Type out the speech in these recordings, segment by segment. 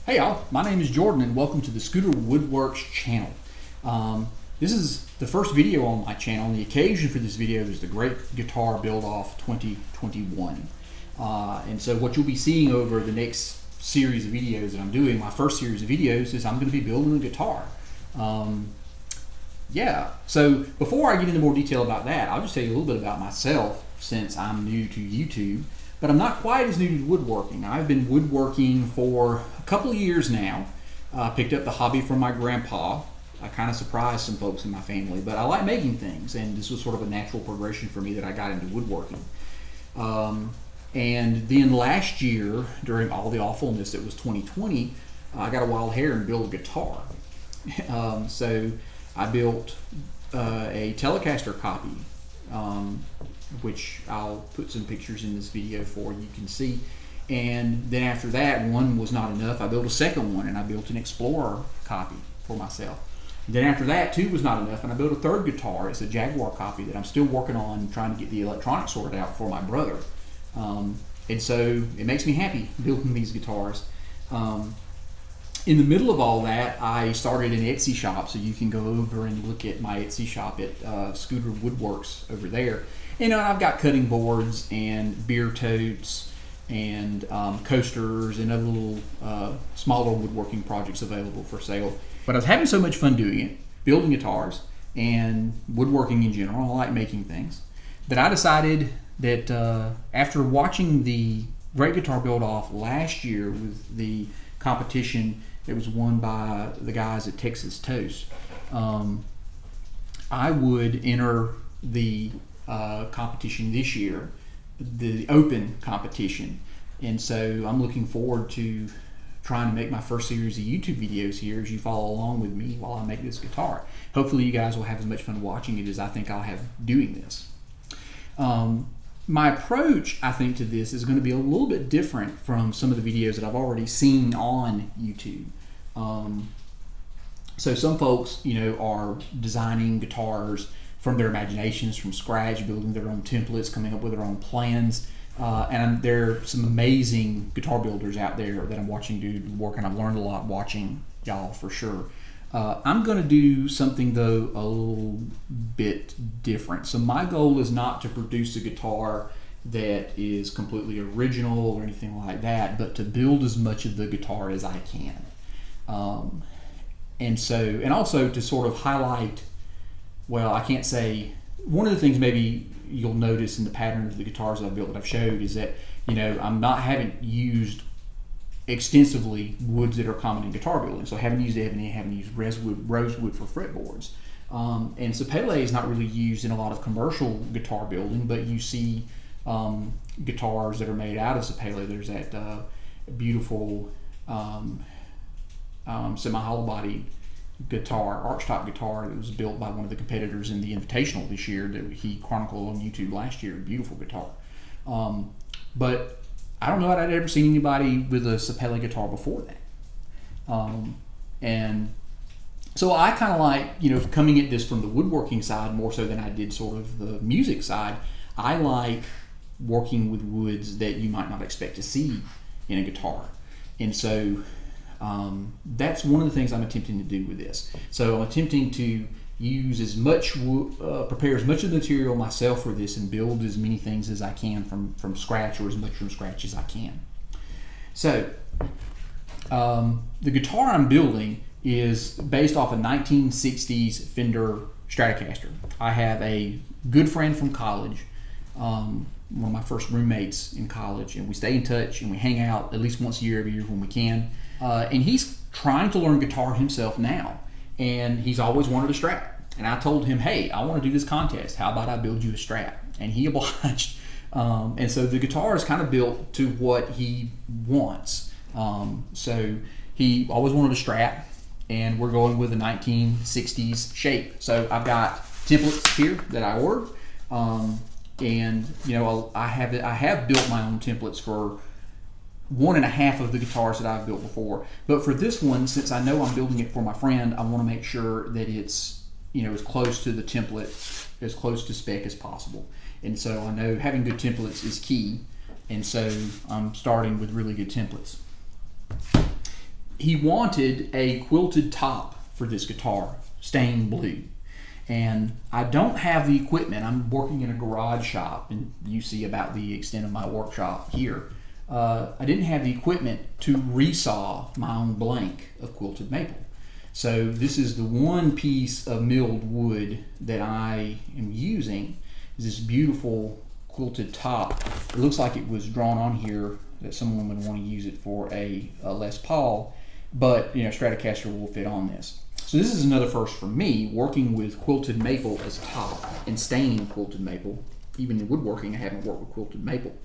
Hey y'all, my name is Jordan and welcome to the Scooter Woodworks channel. This is the first video on my channel, and the occasion for this video is the Great Guitar Build-Off 2021. And so what you'll be seeing over the next series of videos that I'm doing, my first series of videos, is I'm going to be building a guitar. So before I get into more detail about that, I'll just tell you a little bit about myself since I'm new to YouTube. But I'm not quite as new to woodworking. I've been woodworking for a couple of years now. Picked up the hobby from my grandpa. I kind of surprised some folks in my family, but I like making things, and this was sort of a natural progression for me that I got into woodworking. And then last year, during all the awfulness that was 2020, I got a wild hair and built a guitar. So I built a Telecaster copy, which I'll put some pictures in this video for you can see. And then after that, one was not enough. I built a second one, and I built an Explorer copy for myself. And then after that, two was not enough, and I built a third guitar. It's a Jaguar copy that I'm still working on, trying to get the electronics sorted out for my brother. And so it makes me happy building these guitars. In the middle of all that, I started an Etsy shop, so you can go over and look at my Etsy shop at Scooter Woodworks over there. You know, I've got cutting boards and beer totes and coasters and other little smaller woodworking projects available for sale. But I was having so much fun doing it, building guitars and woodworking in general. I like making things, that I decided that after watching the Great Guitar Build-Off last year with the competition that was won by the guys at Texas Toast, I would enter the competition this year, the open competition. And so I'm looking forward to trying to make my first series of YouTube videos here as you follow along with me while I make this guitar. Hopefully you guys will have as much fun watching it as I think I'll have doing this. My approach, I think, to this is going to be a little bit different from some of the videos that I've already seen on YouTube. So some folks, you know, are designing guitars from their imaginations, from scratch, building their own templates, coming up with their own plans. And there are some amazing guitar builders out there that I'm watching do work, and I've learned a lot watching y'all for sure. I'm going to do something, though, a little bit different. So my goal is not to produce a guitar that is completely original or anything like that, but to build as much of the guitar as I can. And also to sort of highlight, well, I can't say, one of the things maybe you'll notice in the pattern of the guitars that I've built that I've showed is that, you know, I haven't used extensively woods that are common in guitar building. So I haven't used ebony, I haven't used rosewood for fretboards. And sapele is not really used in a lot of commercial guitar building, but you see guitars that are made out of sapele. There's that beautiful semi-hollow body guitar, archtop guitar, that was built by one of the competitors in the Invitational this year that he chronicled on YouTube last year. Beautiful guitar. But I don't know that I'd ever seen anybody with a sapele guitar before that. And so I kind of like, you know, coming at this from the woodworking side more so than I did sort of the music side. I like working with woods that you might not expect to see in a guitar. And so that's one of the things I'm attempting to do with this. So I'm attempting to use as much prepare as much of the material myself for this and build as many things as I can from scratch, or as much from scratch as I can. So the guitar I'm building is based off a 1960s Fender Stratocaster. I have a good friend from college, one of my first roommates in college, and we stay in touch and we hang out at least once a year, every year when we can. And he's trying to learn guitar himself now, and he's always wanted a Strat. And I told him, hey, I want to do this contest. How about I build you a Strat? And he obliged. And so the guitar is kind of built to what he wants. So he always wanted a Strat, and we're going with a 1960s shape. So I've got templates here that I ordered. And you know, I have built my own templates for one and a half of the guitars that I've built before. But for this one, since I know I'm building it for my friend, I want to make sure that it's, you know, as close to the template, as close to spec as possible. And so I know having good templates is key. And so I'm starting with really good templates. he wanted a quilted top for this guitar, stained blue. And I don't have the equipment. I'm working in a garage shop, and you see about the extent of my workshop here. I didn't have the equipment to resaw my own blank of quilted maple. So this is the one piece of milled wood that I am using, is this beautiful quilted top. It looks like it was drawn on here that someone would want to use it for a Les Paul, but Stratocaster will fit on this. So this is another first for me, working with quilted maple as top and staining quilted maple. Even in woodworking, I haven't worked with quilted maple.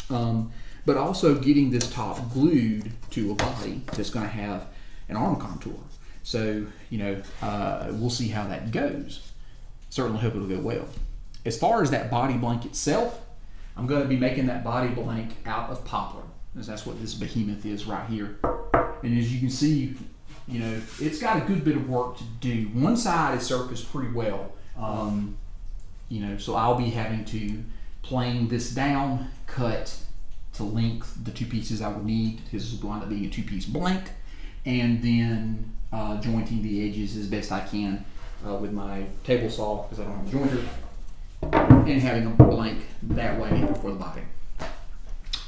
But also getting this top glued to a body that's going to have an arm contour. So, we'll see how that goes. Certainly hope it'll go well. As far as that body blank itself, I'm going to be making that body blank out of poplar, because that's what this behemoth is right here. And as you can see, it's got a good bit of work to do. One side is surfaced pretty well, so I'll be having to plane this down, cut to length the two pieces I would need. This will wind up being a two-piece blank, and then jointing the edges as best I can with my table saw, because I don't have a jointer, and having a blank that way for the body.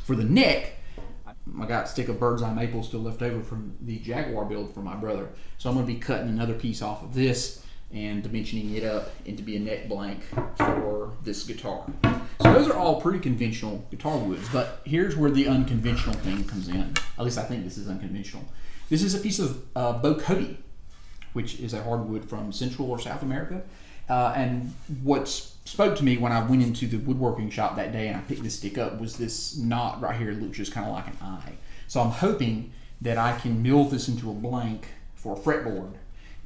For the neck, I got a stick of bird's eye maple still left over from the Jaguar build for my brother. So I'm going to be cutting another piece off of this and dimensioning it up into be a neck blank for this guitar. So those are all pretty conventional guitar woods, but here's where the unconventional thing comes in. At least I think this is unconventional. This is a piece of bocote, which is a hardwood from Central or South America. And what spoke to me when I went into the woodworking shop that day and I picked this stick up was this knot right here. It looks just kind of like an eye. So I'm hoping that I can mill this into a blank for a fretboard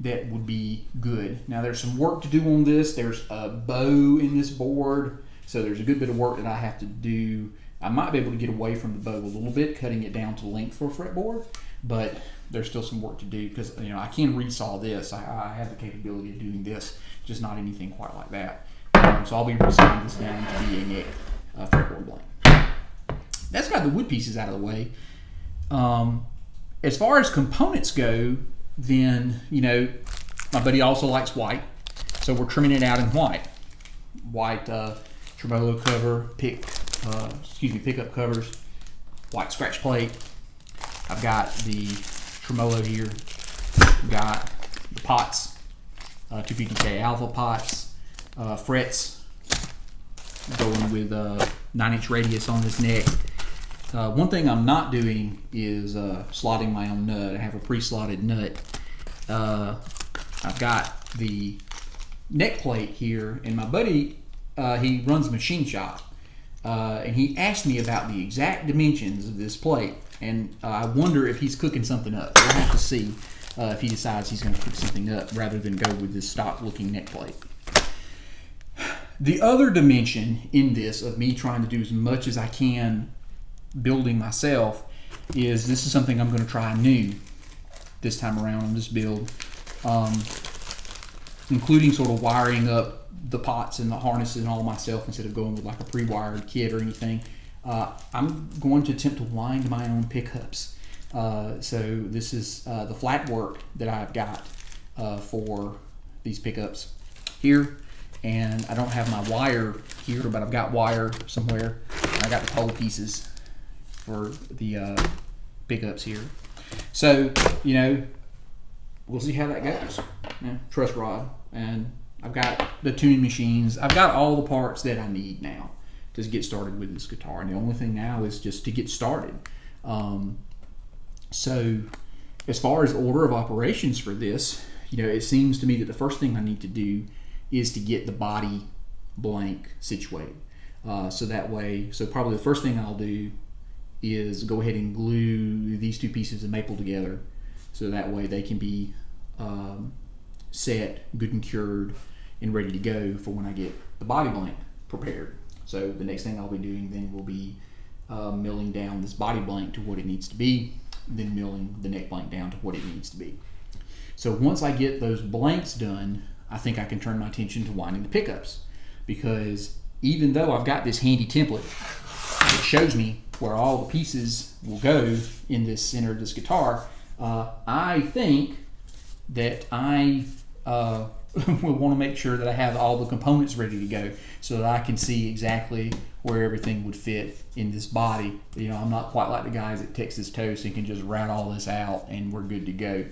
that would be good. Now there's some work to do on this. There's a bow in this board, so there's a good bit of work that I have to do. I might be able to get away from the bow a little bit, cutting it down to length for a fretboard, but there's still some work to do because I can resaw this. I have the capability of doing this, just not anything quite like that. So I'll be resawing this down to be a neck fretboard blank. That's got the wood pieces out of the way. As far as components go, then my buddy also likes white, so we're trimming it out in white. White tremolo cover, pickup covers, white scratch plate. I've got the tremolo here. I've got the pots, 250K alpha pots, frets, going with 9-inch radius on this neck. One thing I'm not doing is slotting my own nut. I have a pre-slotted nut. I've got the neck plate here, and my buddy, he runs a machine shop, and he asked me about the exact dimensions of this plate, and I wonder if he's cooking something up. We'll have to see if he decides he's going to cook something up rather than go with this stock-looking neck plate. The other dimension in this of me trying to do as much as I can building myself is this is something I'm going to try new this time around on this build, including sort of wiring up the pots and the harnesses and all myself instead of going with like a pre-wired kit or anything. I'm going to attempt to wind my own pickups. So this is the flat work that I've got for these pickups here, and I don't have my wire here, but I've got wire somewhere. I got the pole pieces for the pickups here. So we'll see how that goes. Truss rod, and I've got the tuning machines. I've got all the parts that I need now to get started with this guitar, and the only thing now is just to get started. So as far as order of operations for this, it seems to me that the first thing I need to do is to get the body blank situated. So probably the first thing I'll do is go ahead and glue these two pieces of maple together, so that way they can be set, good and cured, and ready to go for when I get the body blank prepared. So the next thing I'll be doing then will be milling down this body blank to what it needs to be, then milling the neck blank down to what it needs to be. So once I get those blanks done, I think I can turn my attention to winding the pickups, because even though I've got this handy template it shows me where all the pieces will go in this center of this guitar. I think that I will want to make sure that I have all the components ready to go so that I can see exactly where everything would fit in this body. You know, I'm not quite like the guys at Texas Toast and can just route all this out and we're good to go.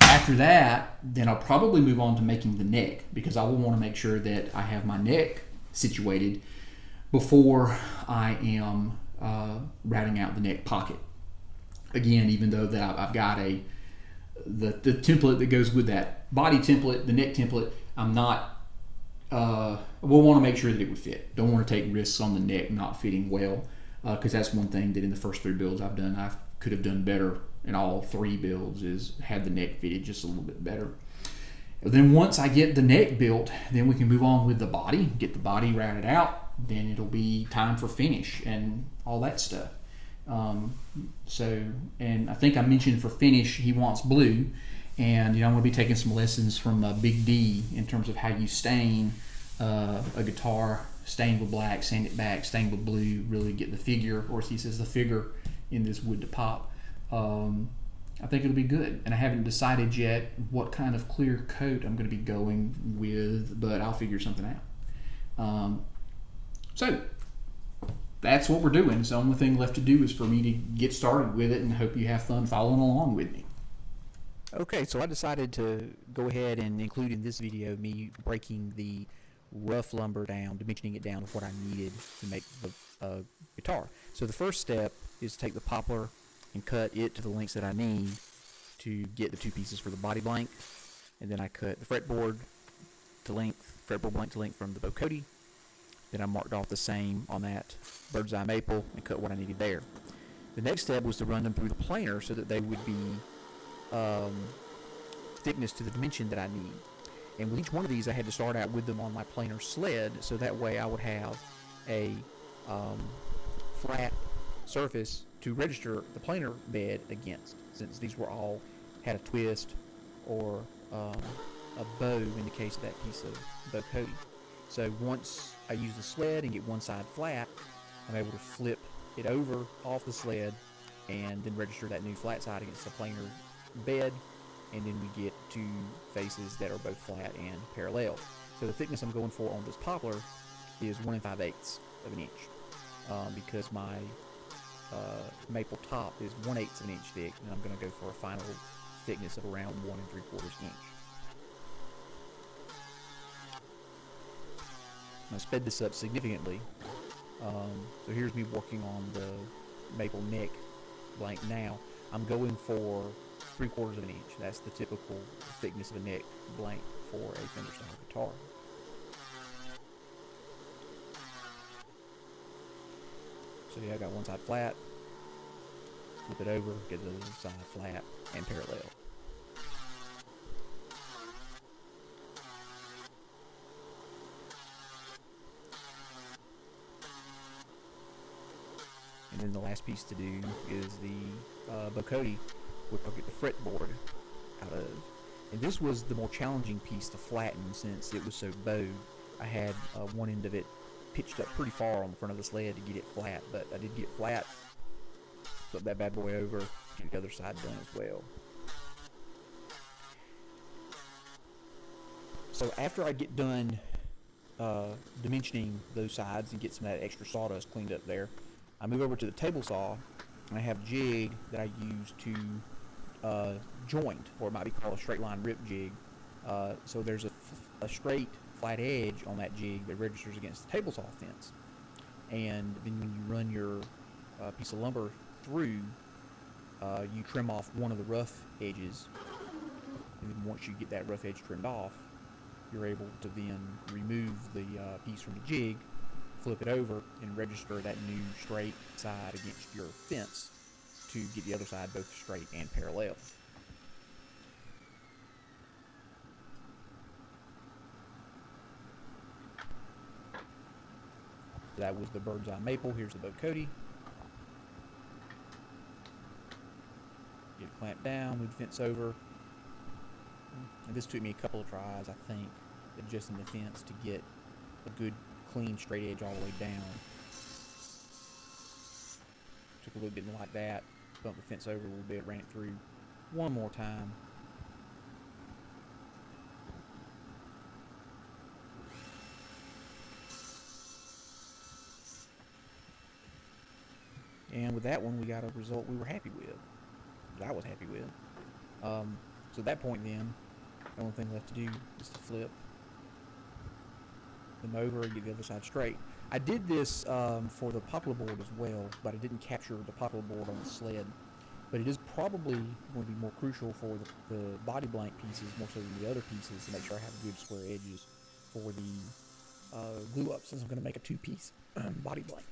After that, then I'll probably move on to making the neck, because I will want to make sure that I have my neck situated before I am routing out the neck pocket. Again, even though that I've got the template that goes with that body template, the neck template, I'm not, we'll want to make sure that it would fit. Don't want to take risks on the neck not fitting well, because that's one thing that in the first 3 builds I've done, I could have done better in all 3 builds, is had the neck fitted just a little bit better. And then once I get the neck built, then we can move on with the body, get the body routed out, then it'll be time for finish and all that stuff. And I think I mentioned for finish he wants blue, and you know, I'm going to be taking some lessons from Big D in terms of how you stain a guitar, stain with black, sand it back, stain with blue, really get the figure, or as he says, the figure in this wood to pop. I think it'll be good, and I haven't decided yet what kind of clear coat I'm going to be going with, but I'll figure something out. So that's what we're doing. So the only thing left to do is for me to get started with it, and hope you have fun following along with me. Okay, so I decided to go ahead and include in this video me breaking the rough lumber down, dimensioning it down to what I needed to make the guitar. So the first step is to take the poplar and cut it to the lengths that I need to get the 2 pieces for the body blank, and then I cut the fretboard blank to length from the Bocody. Then I marked off the same on that bird's eye maple and cut what I needed there. The next step was to run them through the planer so that they would be thickness to the dimension that I need. And with each one of these I had to start out with them on my planer sled, so that way I would have a flat surface to register the planer bed against, since these were all had a twist or a bow in the case of that piece of Bocody. So once I use the sled and get one side flat, I'm able to flip it over off the sled and then register that new flat side against the planer bed, and then we get 2 faces that are both flat and parallel. So the thickness I'm going for on this poplar is 1 5/8 of an inch, because my maple top is 1/8 of an inch thick, and I'm going to go for a final thickness of around 1 3/4 inch. I sped this up significantly. So here's me working on the maple neck blank now. I'm going for 3/4 of an inch. That's the typical thickness of a neck blank for a Fender style guitar. So yeah, I got one side flat, flip it over, get the other side flat and parallel. And then the last piece to do is the Bocody, which I'll get the fretboard out of. And this was the more challenging piece to flatten since it was so bowed. I had one end of it pitched up pretty far on the front of the sled to get it flat, but I did get flat. Flip that bad boy over, get the other side done as well. So after I get done dimensioning those sides and get some of that extra sawdust cleaned up there, I move over to the table saw, and I have jig that I use to joint, or it might be called a straight line rip jig. So there's a straight flat edge on that jig that registers against the table saw fence. And then when you run your piece of lumber through, you trim off one of the rough edges. And then once you get that rough edge trimmed off, you're able to then remove the piece from the jig, flip it over, and register that new straight side against your fence to get the other side both straight and parallel. That was the bird's eye maple. Here's the Bocody. Get it clamped down, move the fence over. And this took me a couple of tries, I think, adjusting the fence to get a good clean straight edge all the way down. Took a look, didn't like that. Bumped the fence over a little bit, ran it through one more time. And with that one, we got a result we were happy with. That I was happy with. So at that point then, the only thing left to do is to flip them over and get the other side straight. I did this for the poplar board as well, but I didn't capture the poplar board on the sled. But it is probably going to be more crucial for the body blank pieces, more so than the other pieces, to make sure I have good square edges for the glue up, since I'm going to make a two-piece body blank.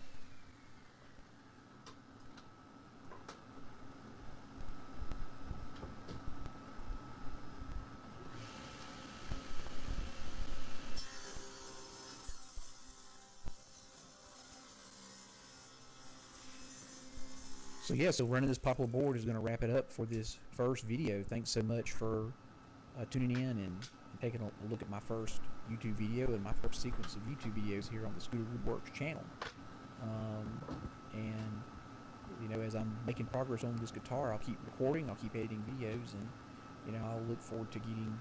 So yeah, so running this poplar board is going to wrap it up for this first video. Thanks so much for tuning in and taking a look at my first YouTube video and my first sequence of YouTube videos here on the Scooter Woodworks channel. And you know, as I'm making progress on this guitar, I'll keep recording, I'll keep editing videos, and you know, I'll look forward to getting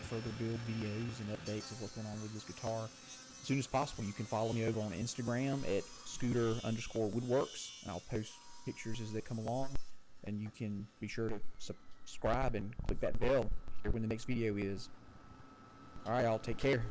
further build videos and updates of what's going on with this guitar as soon as possible. You can follow me over on Instagram at Scooter_Woodworks. I'll post pictures as they come along, and you can be sure to subscribe and click that bell here when the next video is. Alright, y'all, take care.